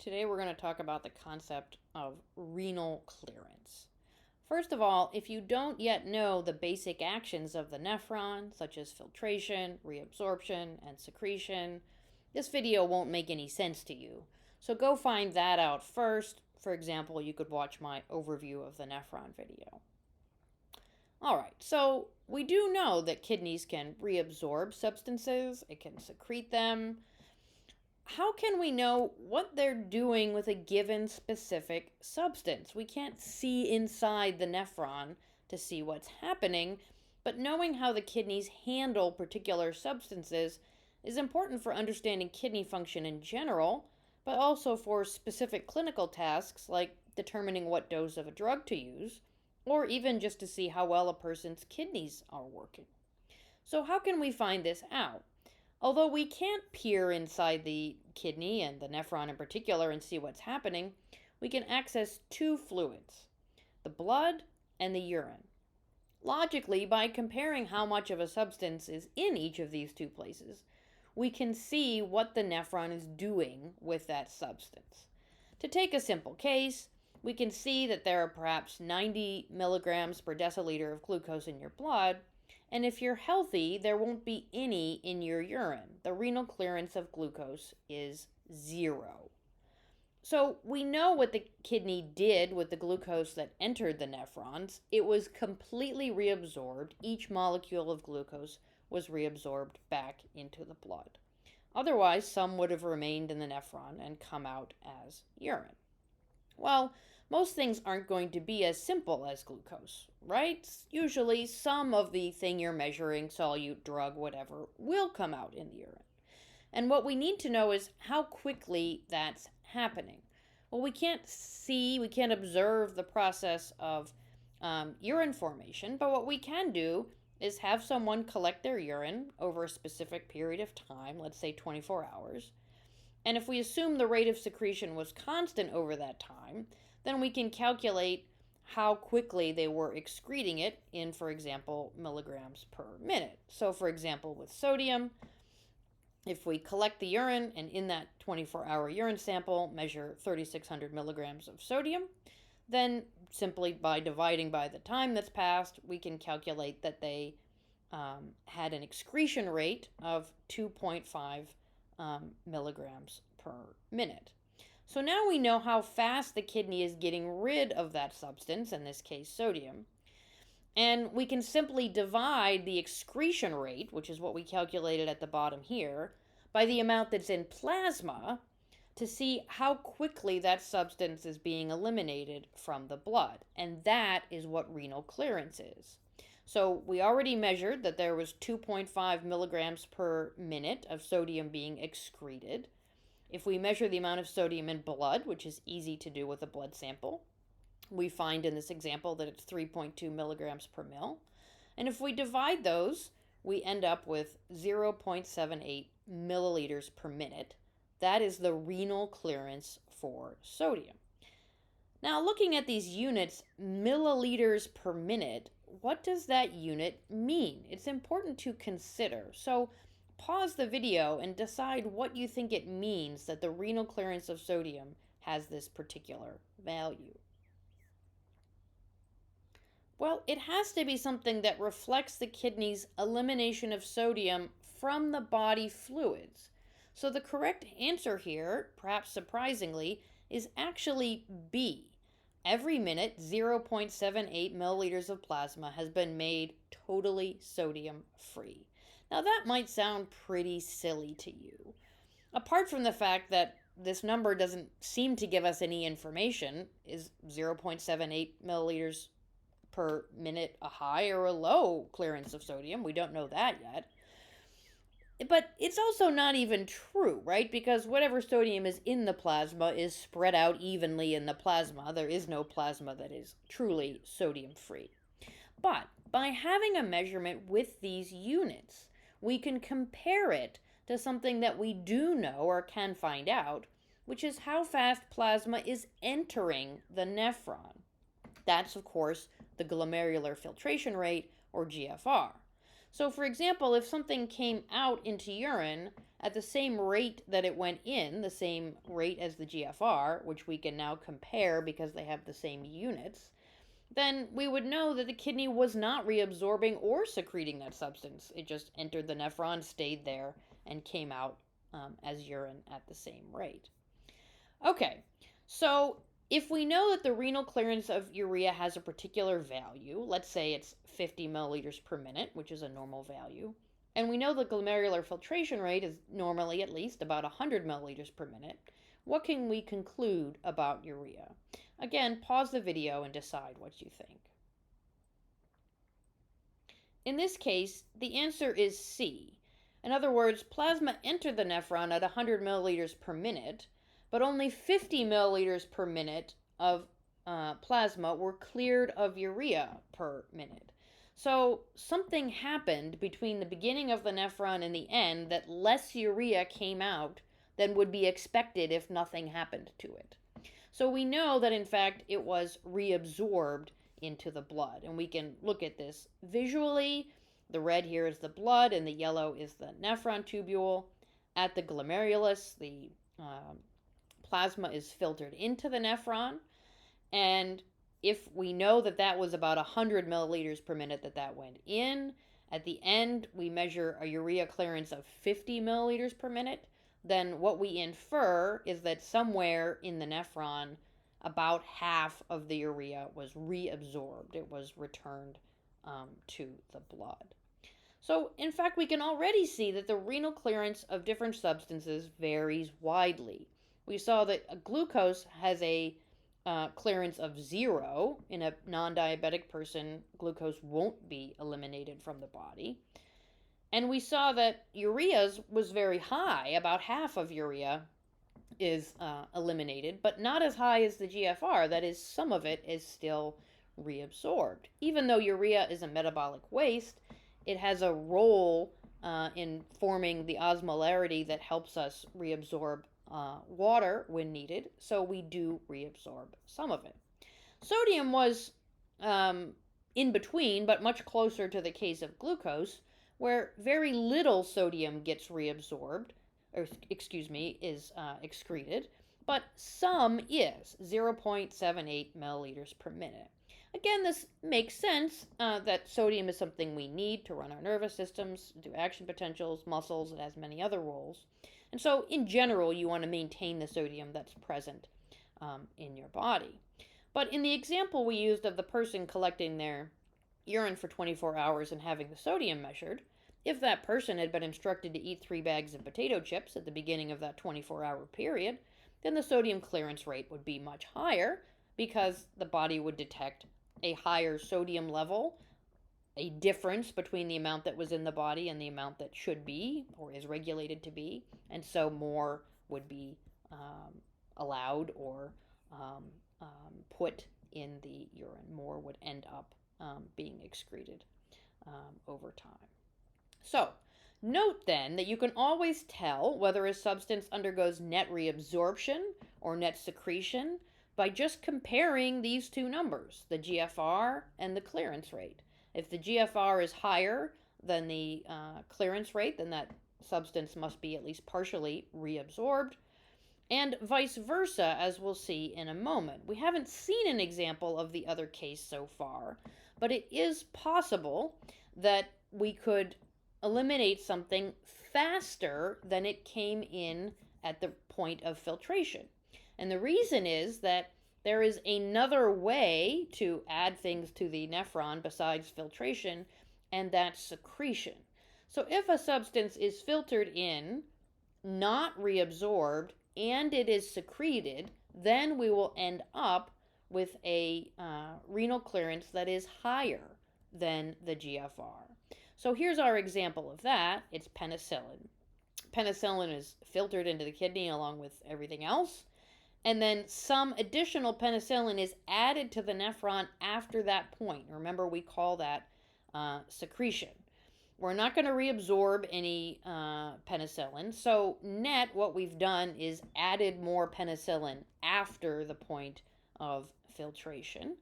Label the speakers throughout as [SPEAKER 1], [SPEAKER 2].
[SPEAKER 1] Today we're going to talk about the concept of renal clearance. First of all, if you don't yet know the basic actions of the nephron, such as filtration, reabsorption, and secretion, this video won't make any sense to you. So go find that out first. For example, you could watch my overview of the nephron video. Alright, so we do know that kidneys can reabsorb substances, it can secrete them. How can we know what they're doing with a given specific substance? We can't see inside the nephron to see what's happening, but knowing how the kidneys handle particular substances is important for understanding kidney function in general, but also for specific clinical tasks like determining what dose of a drug to use, or even just to see how well a person's kidneys are working. So how can we find this out? Although we can't peer inside the kidney and the nephron in particular and see what's happening, we can access two fluids, the blood and the urine. Logically, by comparing how much of a substance is in each of these two places, we can see what the nephron is doing with that substance. To take a simple case, we can see that there are perhaps 90 milligrams per deciliter of glucose in your blood, and if you're healthy, there won't be any in your urine. The renal clearance of glucose is 0. So we know what the kidney did with the glucose that entered the nephrons. It was completely reabsorbed. Each molecule of glucose was reabsorbed back into the blood. Otherwise, some would have remained in the nephron and come out as urine. Well, most things aren't going to be as simple as glucose, right? Usually some of the thing you're measuring, solute, drug, whatever, will come out in the urine. And what we need to know is how quickly that's happening. Well, we can't observe the process of urine formation, but what we can do is have someone collect their urine over a specific period of time, let's say 24 hours. And if we assume the rate of secretion was constant over that time, then we can calculate how quickly they were excreting it in, for example, milligrams per minute. So, for example, with sodium, if we collect the urine and in that 24-hour urine sample measure 3,600 milligrams of sodium, then simply by dividing by the time that's passed, we can calculate that they had an excretion rate of 2.5 milligrams per minute. So now we know how fast the kidney is getting rid of that substance, in this case sodium, and we can simply divide the excretion rate, which is what we calculated at the bottom here, by the amount that's in plasma to see how quickly that substance is being eliminated from the blood. And that is what renal clearance is. So we already measured that there was 2.5 milligrams per minute of sodium being excreted. If we measure the amount of sodium in blood, which is easy to do with a blood sample, we find in this example that it's 3.2 milligrams per mil. And if we divide those, we end up with 0.78 milliliters per minute. That is the renal clearance for sodium. Now, looking at these units, milliliters per minute, what does that unit mean? It's important to consider. So pause the video and decide what you think it means that the renal clearance of sodium has this particular value. Well, it has to be something that reflects the kidney's elimination of sodium from the body fluids. So the correct answer here, perhaps surprisingly, is actually B. Every minute, 0.78 milliliters of plasma has been made totally sodium-free. Now that might sound pretty silly to you. Apart from the fact that this number doesn't seem to give us any information, is 0.78 milliliters per minute a high or a low clearance of sodium? We don't know that yet. But it's also not even true, right? Because whatever sodium is in the plasma is spread out evenly in the plasma. There is no plasma that is truly sodium-free. But by having a measurement with these units, we can compare it to something that we do know or can find out, which is how fast plasma is entering the nephron. That's, of course, the glomerular filtration rate, or GFR. So, for example, if something came out into urine at the same rate that it went in, the same rate as the GFR, which we can now compare because they have the same units, then we would know that the kidney was not reabsorbing or secreting that substance. It just entered the nephron, stayed there, and came out as urine at the same rate. Okay, so if we know that the renal clearance of urea has a particular value, let's say it's 50 milliliters per minute, which is a normal value, and we know the glomerular filtration rate is normally at least about 100 milliliters per minute, what can we conclude about urea? Again, pause the video and decide what you think. In this case, the answer is C. In other words, plasma entered the nephron at 100 milliliters per minute, but only 50 milliliters per minute of plasma were cleared of urea per minute. So something happened between the beginning of the nephron and the end that less urea came out than would be expected if nothing happened to it. So we know that in fact it was reabsorbed into the blood, and we can look at this visually. The red here is the blood and the yellow is the nephron tubule. At the glomerulus, the plasma is filtered into the nephron, and if we know that that was about 100 milliliters per minute that went in, at the end we measure a urea clearance of 50 milliliters per minute, then what we infer is that somewhere in the nephron about half of the urea was reabsorbed. It was returned to the blood. So in fact, we can already see that the renal clearance of different substances varies widely. We saw that glucose has a clearance of 0. In a non-diabetic person, glucose won't be eliminated from the body. And we saw that urea's was very high. About half of urea is eliminated, but not as high as the GFR. That is, some of it is still reabsorbed. Even though urea is a metabolic waste, it has a role in forming the osmolarity that helps us reabsorb water when needed, so we do reabsorb some of it. Sodium was in between, but much closer to the case of glucose, where very little sodium gets reabsorbed, or is excreted, but some is, 0.78 milliliters per minute. Again, this makes sense that sodium is something we need to run our nervous systems, do action potentials, muscles. It has many other roles. And so, in general, you want to maintain the sodium that's present in your body. But in the example we used of the person collecting their urine for 24 hours and having the sodium measured, if that person had been instructed to eat 3 bags of potato chips at the beginning of that 24-hour period, then the sodium clearance rate would be much higher because the body would detect a higher sodium level, a difference between the amount that was in the body and the amount that should be or is regulated to be, and so more would be allowed or put in the urine. More would end up being excreted over time. So, note then that you can always tell whether a substance undergoes net reabsorption or net secretion by just comparing these two numbers, the GFR and the clearance rate. If the GFR is higher than the clearance rate, then that substance must be at least partially reabsorbed, and vice versa, as we'll see in a moment. We haven't seen an example of the other case so far, but it is possible that we could eliminate something faster than it came in at the point of filtration. And the reason is that there is another way to add things to the nephron besides filtration, and that's secretion. So if a substance is filtered in, not reabsorbed, and it is secreted, then we will end up with a renal clearance that is higher than the GFR. So here's our example of that. It's penicillin. Penicillin is filtered into the kidney along with everything else, and then some additional penicillin is added to the nephron after that point. Remember, we call that secretion. We're not going to reabsorb any penicillin, so net what we've done is added more penicillin after the point of filtration,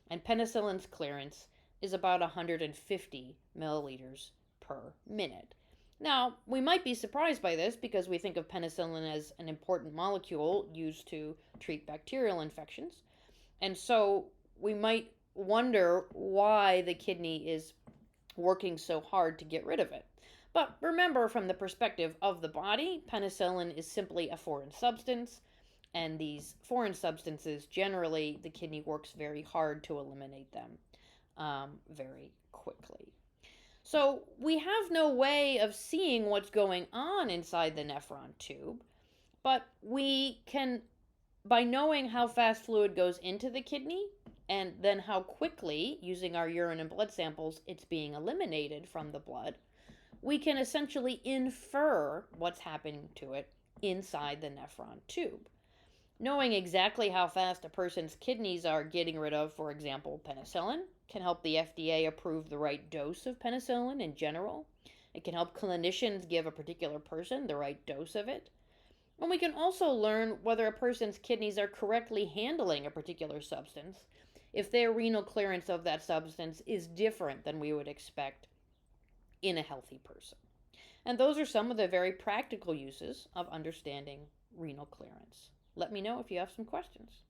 [SPEAKER 1] and penicillin's clearance is about 150 milliliters per minute. Now, we might be surprised by this because we think of penicillin as an important molecule used to treat bacterial infections. And so we might wonder why the kidney is working so hard to get rid of it. But remember, from the perspective of the body, penicillin is simply a foreign substance, and these foreign substances, generally, the kidney works very hard to eliminate them very quickly. So we have no way of seeing what's going on inside the nephron tube, but we can, by knowing how fast fluid goes into the kidney and then how quickly, using our urine and blood samples, it's being eliminated from the blood, we can essentially infer what's happening to it inside the nephron tube. Knowing exactly how fast a person's kidneys are getting rid of, for example, penicillin, can help the FDA approve the right dose of penicillin in general. It can help clinicians give a particular person the right dose of it. And we can also learn whether a person's kidneys are correctly handling a particular substance if their renal clearance of that substance is different than we would expect in a healthy person. And those are some of the very practical uses of understanding renal clearance. Let me know if you have some questions.